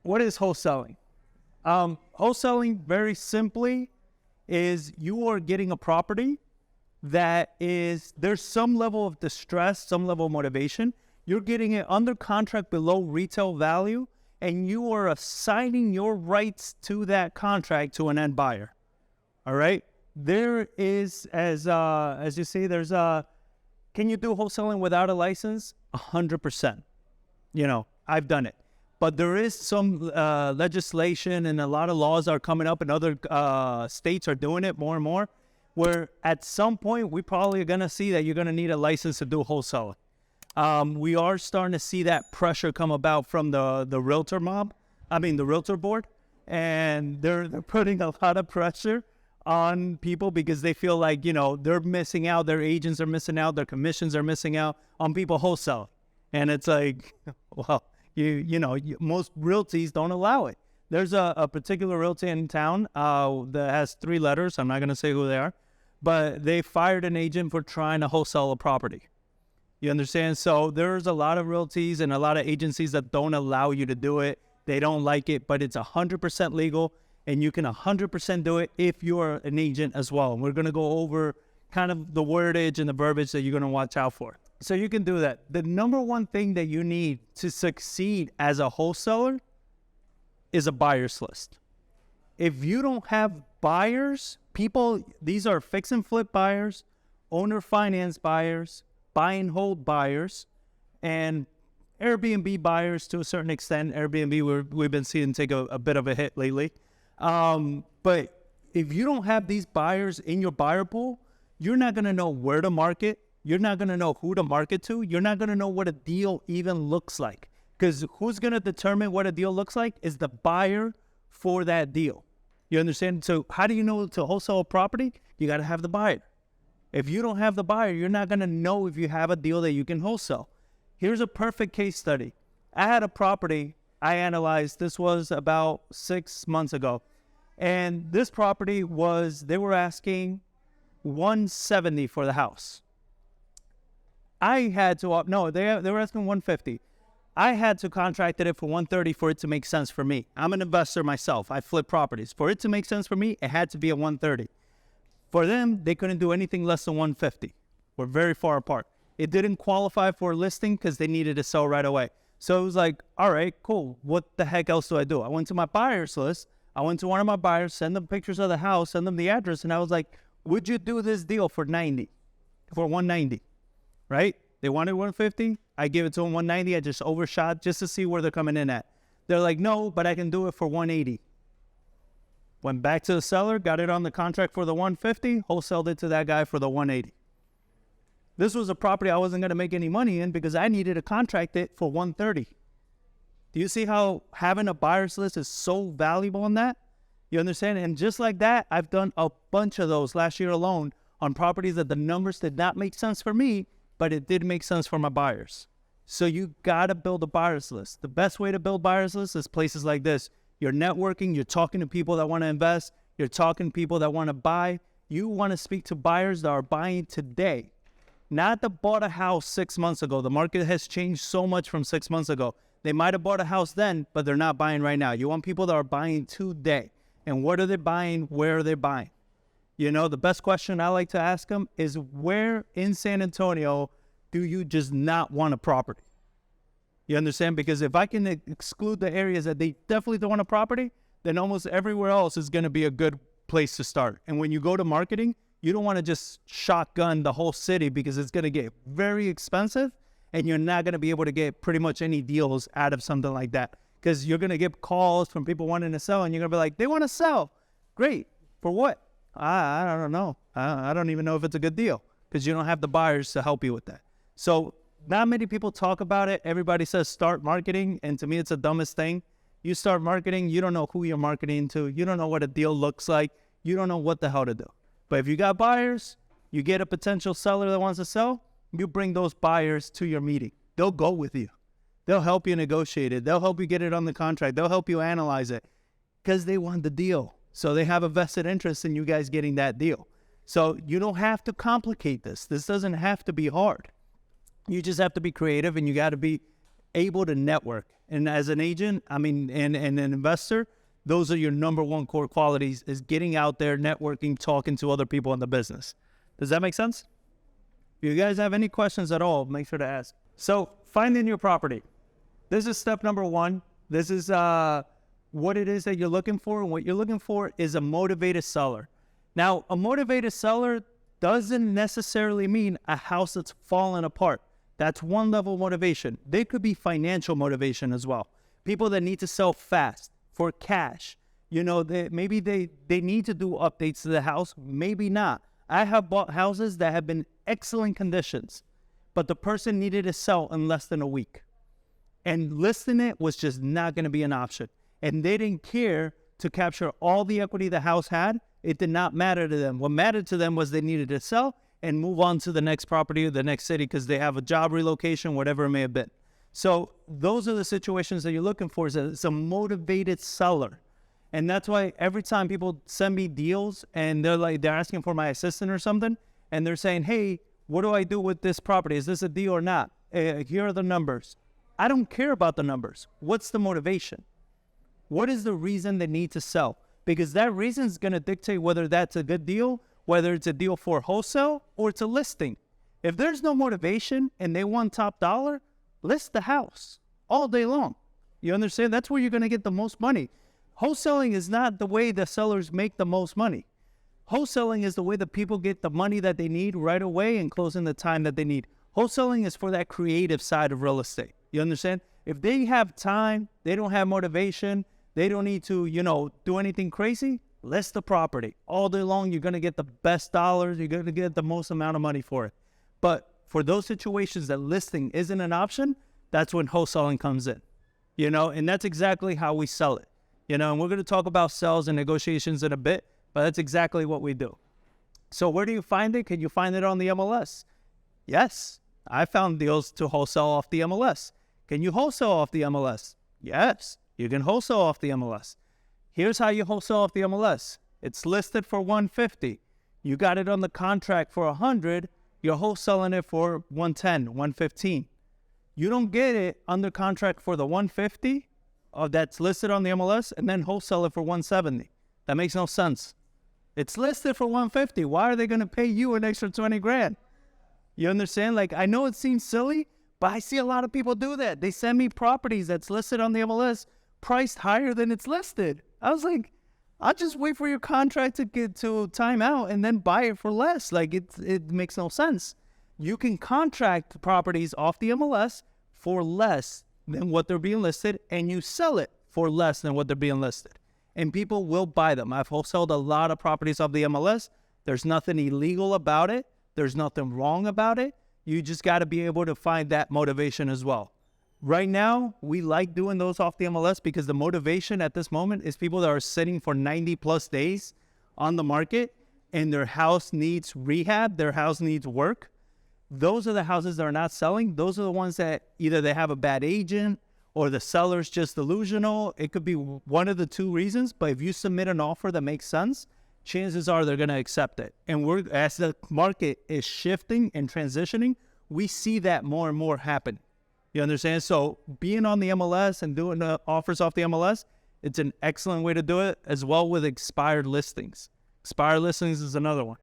what is wholesaling? Wholesaling, very simply, is you are getting a property that is, there's some level of distress, some level of motivation. You're getting it under contract below retail value, and you are assigning your rights to that contract to an end buyer. All right? There is, as you see, there's can you do wholesaling without a license? 100%. You know, I've done it. But there is some legislation and a lot of laws are coming up, and other states are doing it more and more, where at some point we probably are going to see that you're going to need a license to do wholesaling. We are starting to see that pressure come about from the realtor the realtor board, and they're putting a lot of pressure on people because they feel like, you know, they're missing out, their agents are missing out, their commissions are missing out on people wholesaling. And it's like, well, most realties don't allow it. There's a particular realty in town that has 3 letters. I'm not going to say who they are, but they fired an agent for trying to wholesale a property. You understand? So there's a lot of realties and a lot of agencies that don't allow you to do it. They don't like it, but it's 100% legal, and you can 100% do it if you're an agent as well. And we're going to go over kind of the wordage and the verbiage that you're going to watch out for. So you can do that. The number one thing that you need to succeed as a wholesaler is a buyer's list. If you don't have buyers, these are fix and flip buyers, owner finance buyers, buy and hold buyers, and Airbnb buyers to a certain extent. Airbnb, we've been seeing take a bit of a hit lately. But if you don't have these buyers in your buyer pool, you're not going to know where to market. You're not going to know who to market to. You're not going to know what a deal even looks like. Because who's going to determine what a deal looks like is the buyer for that deal. You understand? So how do you know to wholesale a property? You got to have the buyer. If you don't have the buyer, you're not going to know if you have a deal that you can wholesale. Here's a perfect case study. I had a property I analyzed. This was about 6 months ago. And this property they were asking $170 for the house. They were asking $150. I had to contract it for $130 for it to make sense for me. I'm an investor myself. I flip properties. For it to make sense for me, it had to be at $130. For them, they couldn't do anything less than $150. We're very far apart. It didn't qualify for a listing because they needed to sell right away. So it was like, all right, cool. What the heck else do I do? I went to my buyer's list. I went to one of my buyers, send them pictures of the house, send them the address, and I was like, would you do this deal for $190? Right? They wanted $150. I gave it to them $190. I just overshot just to see where they're coming in at. They're like, no, but I can do it for $180. Went back to the seller, got it on the contract for the $150, wholesaled it to that guy for the $180. This was a property I wasn't going to make any money in because I needed to contract it for $130. Do you see how having a buyer's list is so valuable in that? You understand? And just like that, I've done a bunch of those last year alone on properties that the numbers did not make sense for me, but it did make sense for my buyers. So you got to build a buyer's list. The best way to build buyer's lists is places like this. You're networking, you're talking to people that want to invest, you're talking to people that want to buy. You want to speak to buyers that are buying today, not that bought a house 6 months ago. The market has changed so much from 6 months ago. They might have bought a house then, but they're not buying right now. You want people that are buying today. And what are they buying? Where are they buying? You know, the best question I like to ask them is, where in San Antonio do you just not want a property? You understand? Because if I can exclude the areas that they definitely don't want a property, then almost everywhere else is going to be a good place to start. And when you go to marketing, you don't want to just shotgun the whole city because it's going to get very expensive and you're not going to be able to get pretty much any deals out of something like that. Because you're going to get calls from people wanting to sell and you're going to be like, they want to sell. Great. For what? I don't know. I don't even know if it's a good deal because you don't have the buyers to help you with that. So not many people talk about it. Everybody says start marketing. And to me, it's the dumbest thing. You start marketing, you don't know who you're marketing to. You don't know what a deal looks like. You don't know what the hell to do. But if you got buyers, you get a potential seller that wants to sell, you bring those buyers to your meeting. They'll go with you. They'll help you negotiate it. They'll help you get it on the contract. They'll help you analyze it because they want the deal. So they have a vested interest in you guys getting that deal. So you don't have to complicate this. This doesn't have to be hard. You just have to be creative and you got to be able to network. And as an agent, and an investor, those are your number one core qualities, is getting out there, networking, talking to other people in the business. Does that make sense? If you guys have any questions at all, make sure to ask. So finding your property. This is step number one. This is what it is that you're looking for. And what you're looking for is a motivated seller. Now, a motivated seller doesn't necessarily mean a house that's fallen apart. That's one level of motivation. They could be financial motivation as well. People that need to sell fast for cash. You know, maybe they need to do updates to the house, maybe not. I have bought houses that have been excellent conditions, but the person needed to sell in less than a week. And listing it was just not going to be an option. And they didn't care to capture all the equity the house had. It did not matter to them. What mattered to them was they needed to sell and move on to the next property or the next city because they have a job relocation, whatever it may have been. So those are the situations that you're looking for, is it's a motivated seller. And that's why every time people send me deals and they're asking for my assistant or something, and they're saying, hey, what do I do with this property? Is this a deal or not? Here are the numbers. I don't care about the numbers. What's the motivation? What is the reason they need to sell? Because that reason is going to dictate whether that's a good deal, whether it's a deal for wholesale or it's a listing. If there's no motivation and they want top dollar, list the house all day long. You understand? That's where you're going to get the most money. Wholesaling is not the way the sellers make the most money. Wholesaling is the way that people get the money that they need right away and close in the time that they need. Wholesaling is for that creative side of real estate. You understand? If they have time, they don't have motivation, they don't need to, do anything crazy, list the property. All day long, you're going to get the best dollars. You're going to get the most amount of money for it. But for those situations that listing isn't an option, that's when wholesaling comes in, and that's exactly how we sell it. And we're going to talk about sales and negotiations in a bit, but that's exactly what we do. So where do you find it? Can you find it on the MLS? Yes, I found deals to wholesale off the MLS. Can you wholesale off the MLS? Yes, you can wholesale off the MLS. Here's how you wholesale off the MLS. It's listed for $150. You got it on the contract for $100. You're wholesaling it for $110, $115. You don't get it under contract for the $150 that's listed on the MLS and then wholesale it for $170. That makes no sense. It's listed for $150. Why are they going to pay you an extra 20 grand? You understand? I know it seems silly, but I see a lot of people do that. They send me properties that's listed on the MLS priced higher than it's listed. I was like, I'll just wait for your contract to get to time out and then buy it for less. It makes no sense. You can contract properties off the MLS for less than what they're being listed, and you sell it for less than what they're being listed. And people will buy them. I've wholesaled a lot of properties off the MLS. There's nothing illegal about it. There's nothing wrong about it. You just got to be able to find that motivation as well. Right now, we like doing those off the MLS because the motivation at this moment is people that are sitting for 90 plus days on the market and their house needs rehab, their house needs work. Those are the houses that are not selling. Those are the ones that either they have a bad agent or the seller's just delusional. It could be one of the two reasons, but if you submit an offer that makes sense, chances are they're going to accept it. And as the market is shifting and transitioning, we see that more and more happen. You understand? So being on the MLS and doing offers off the MLS, it's an excellent way to do it, as well with expired listings. Expired listings is another one.